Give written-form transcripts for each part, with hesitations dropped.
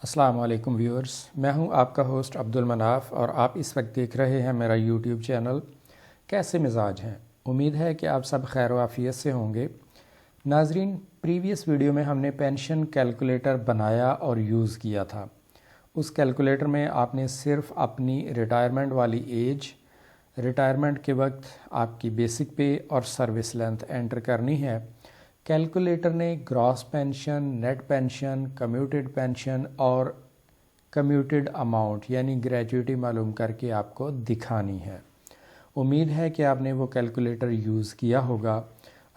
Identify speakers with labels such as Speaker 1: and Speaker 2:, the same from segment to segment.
Speaker 1: अस्सलाम वालेकुम व्यूअर्स, मैं हूं आपका होस्ट अब्दुल मनाफ और आप इस वक्त देख रहे हैं मेरा यूट्यूब चैनल। कैसे मिजाज हैं? उम्मीद है कि आप सब खैर आफियत से होंगे। नाजरीन, प्रीवियस वीडियो में हमने पेंशन कैलकुलेटर बनाया और यूज़ किया था। उस कैलकुलेटर में आपने सिर्फ अपनी रिटायरमेंट वाली एज, रिटायरमेंट के वक्त आपकी बेसिक पे और सर्विस लेंथ एंटर करनी है। कैलकुलेटर ने gross pension, net pension, commuted pension और कम्यूटेड अमाउंट यानी ग्रेजुइटी मालूम करके आपको दिखानी है। उम्मीद है कि आपने वो कैलकुलेटर यूज़ किया होगा।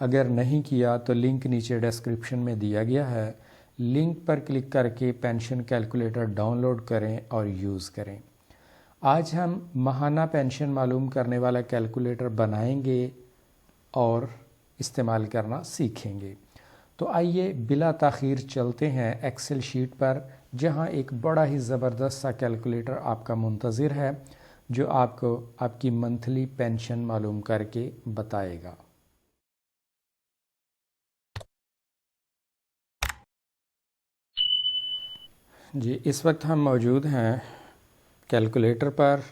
Speaker 1: अगर नहीं किया तो लिंक नीचे डिस्क्रिप्शन में दिया गया है। लिंक पर क्लिक करके पेंशन कैलकुलेटर डाउनलोड करें और यूज़ करें। आज हम माहाना पेंशन मालूम करने वाला कैलकुलेटर बनाएंगे और इस्तेमाल करना सीखेंगे। तो आइए बिला ताख़ीर चलते हैं एक्सेल शीट पर, जहां एक बड़ा ही ज़बरदस्त सा कैलकुलेटर आपका मुंतज़िर है जो आपको आपकी मंथली पेंशन मालूम करके बताएगा। जी, इस वक्त हम मौजूद हैं कैलकुलेटर पर।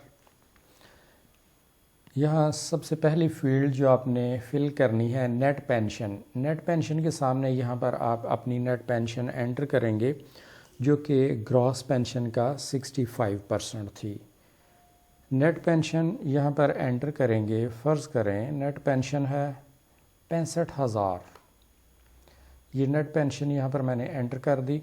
Speaker 1: यहाँ सबसे पहली फील्ड जो आपने फ़िल करनी है नेट पेंशन। नेट पेंशन के सामने यहाँ पर आप अपनी नेट पेंशन एंटर करेंगे जो कि ग्रॉस पेंशन का 65% थी। नेट पेंशन यहाँ पर एंटर करेंगे। फ़र्ज़ करें नेट पेंशन है 65,000। ये नेट पेंशन यहाँ पर मैंने एंटर कर दी।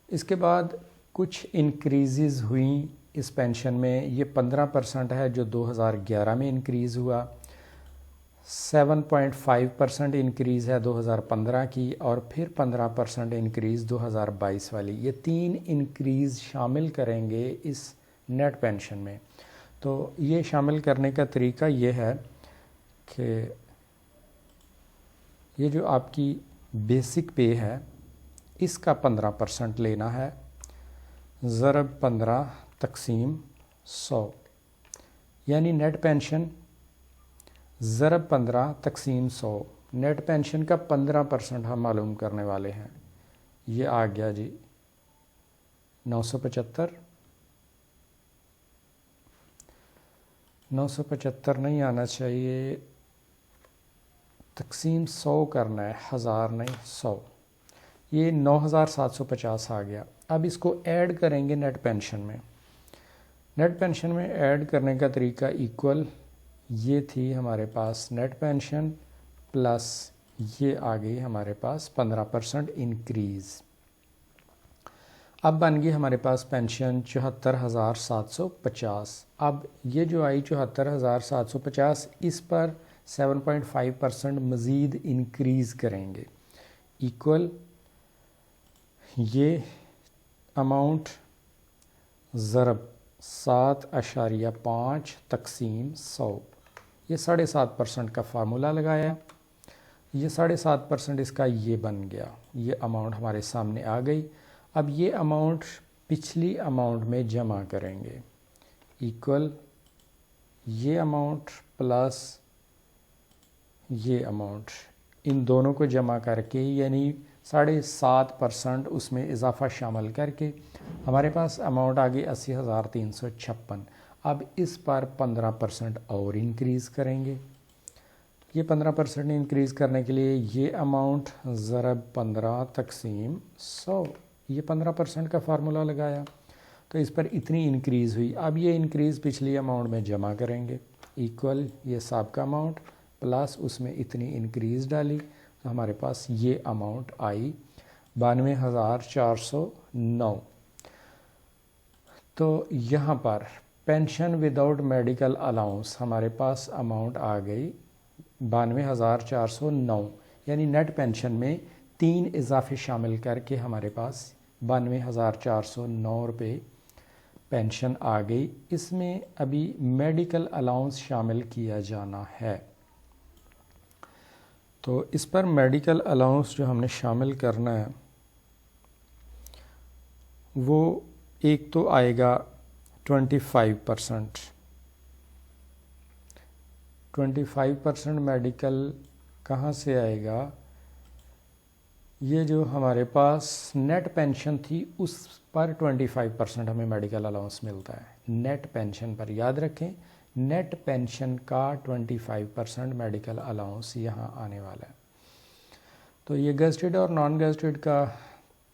Speaker 1: इसके बाद कुछ इंक्रीज़ हुई इस पेंशन में। ये 15% है जो 2011 में इंक्रीज़ हुआ, 7.5% इंक्रीज़ है 2015 की, और फिर 15% इंक्रीज़ 2022 वाली। ये 3 इंक्रीज़ शामिल करेंगे इस नेट पेंशन में। तो ये शामिल करने का तरीका ये है कि ये जो आपकी बेसिक पे है इसका 15% लेना है, ज़रब 15 तक़सीम 100, यानी नेट पेंशन ज़रब 15 तक़सीम 100। नेट पेंशन का 15% हम मालूम करने वाले हैं। ये आ गया जी 975। 975 नहीं आना चाहिए, तक़सीम 100 करना है, 1000 नहीं 100। ये 9750 आ गया। अब इसको ऐड करेंगे नेट पेंशन में। नेट पेंशन में ऐड करने का तरीका इक्वल, ये थी हमारे पास नेट पेंशन प्लस ये आ गई हमारे पास 15% इंक्रीज़। अब बन गई हमारे पास पेंशन 74,750। अब ये जो आई 74,750, इस पर 7.5% मज़ीद इंक्रीज़ करेंगे। इक्वल ये अमाउंट ज़रब 7.5 तक़सीम 100। ये 7.5% का फार्मूला लगाया। ये 7.5% इसका ये बन गया। ये अमाउंट हमारे सामने आ गई। अब ये अमाउंट पिछली अमाउंट में जमा करेंगे। इक्वल ये अमाउंट प्लस ये अमाउंट, इन दोनों को जमा करके यानी 7.5% उसमें इजाफ़ा शामिल करके हमारे पास अमाउंट आ गई 80,356। अब इस पर 15% और इंक्रीज़ करेंगे। ये 15% इंक्रीज़ करने के लिए ये अमाउंट ज़रब 15 तक़सीम 100, ये 15% का फार्मूला लगाया तो इस पर इतनी इंक्रीज़ हुई। अब ये इंक्रीज़ पिछली अमाउंट में जमा करेंगे। इक्वल ये सबका अमाउंट प्लस उसमें इतनी इंक्रीज़ डाली तो हमारे पास ये अमाउंट आई 92,409। तो यहाँ पर पेंशन विदाउट मेडिकल अलाउंस हमारे पास अमाउंट आ गई 92,409, यानी नेट पेंशन में 3 इजाफे शामिल करके हमारे पास 92,409 रुपये पेंशन आ गई। इसमें अभी मेडिकल अलाउंस शामिल किया जाना है। तो इस पर मेडिकल अलाउंस जो हमने शामिल करना है वो एक तो आएगा 25%। 25% मेडिकल कहाँ से आएगा? ये जो हमारे पास नेट पेंशन थी उस पर 25% हमें मेडिकल अलाउंस मिलता है। नेट पेंशन पर याद रखें, नेट पेंशन का 25% मेडिकल अलाउंस यहाँ आने वाला है। तो ये गेस्टेड और नॉन गेस्टेड का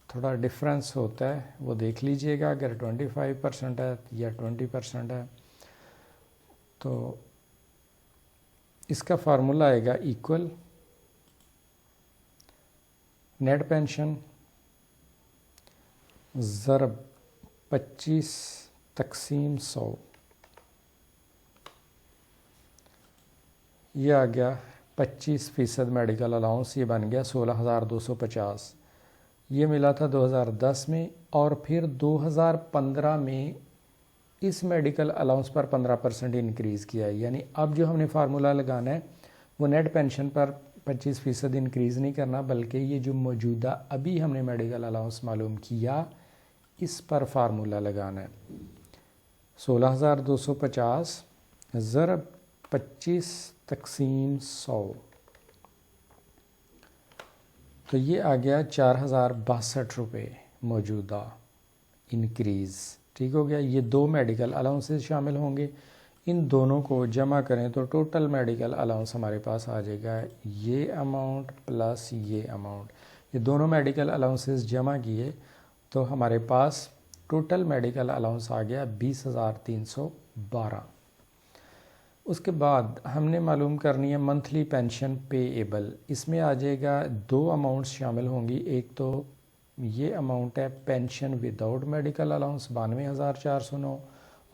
Speaker 1: थोड़ा डिफरेंस होता है, वो देख लीजिएगा। अगर 25% है या 20% है तो इसका फार्मूला आएगा इक्वल नेट पेंशन ज़रब 25 तक़सीम 100, ये आ गया 25% मेडिकल अलाउंस, ये बन गया 16,250। ये मिला था 2010 में, और फिर 2015 में इस मेडिकल अलाउंस पर 15% इंक्रीज़ किया है। यानी अब जो हमने फार्मूला लगाना है वो नेट पेंशन पर 25% इंक्रीज़ नहीं करना, बल्कि ये जो मौजूदा अभी हमने मेडिकल अलाउंस मालूम किया इस पर फार्मूला लगाना है। 16,250 ज़रब 25 तक़सीम 100, तो ये आ गया 4,062 रुपये मौजूदा इंक्रीज़। ठीक हो गया। ये दो मेडिकल अलाउंसेस शामिल होंगे, इन दोनों को जमा करें तो टोटल मेडिकल अलाउंस हमारे पास आ जाएगा ये अमाउंट प्लस ये अमाउंट। ये दोनों मेडिकल अलाउंसेस जमा किए तो हमारे पास टोटल मेडिकल अलाउंस आ गया 20,312। उसके बाद हमने मालूम करनी है मंथली पेंशन पेएबल। इसमें आ जाएगा दो अमाउंट्स शामिल होंगी। एक तो ये अमाउंट है पेंशन विदाउट मेडिकल अलाउंस 92,409,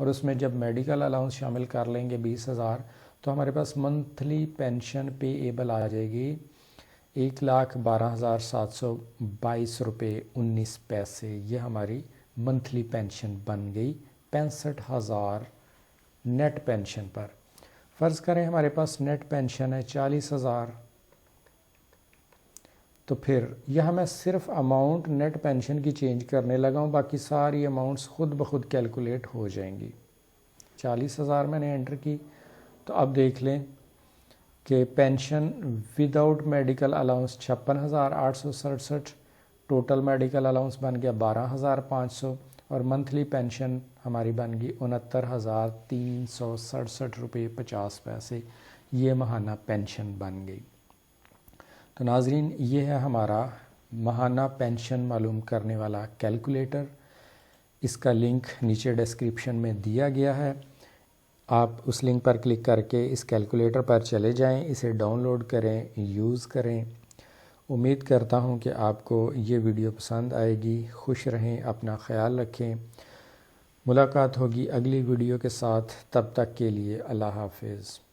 Speaker 1: और उसमें जब मेडिकल अलाउंस शामिल कर लेंगे 20,000 तो हमारे पास मंथली पेंशन पेएबल आ जाएगी 1,12,722 रुपये 19 पैसे। ये हमारी मंथली पेंशन बन गई 65,000 नेट पेंशन पर। फ़र्ज़ करें हमारे पास नेट पेंशन है 40,000, तो फिर यहाँ मैं सिर्फ अमाउंट नेट पेंशन की चेंज करने लगा हूँ, बाकी सारी अमाउंट्स खुद ब खुद कैलकुलेट हो जाएंगी। 40,000 मैंने एंटर की, तो अब देख लें कि pension without medical allowance 56,867, total medical allowance बन गया 12,500, और मंथली पेंशन हमारी बन गई 69,367 रुपये 50 पैसे। ये माहाना पेंशन बन गई। तो नाज़रीन, ये है हमारा माहाना पेंशन मालूम करने वाला कैलकुलेटर। इसका लिंक नीचे डिस्क्रिप्शन में दिया गया है, आप उस लिंक पर क्लिक करके इस कैलकुलेटर पर चले जाएं, इसे डाउनलोड करें, यूज़ करें। उम्मीद करता हूँ कि आपको ये वीडियो पसंद आएगी। खुश रहें, अपना ख्याल रखें। मुलाकात होगी अगली वीडियो के साथ, तब तक के लिए अल्लाह हाफ़िज़।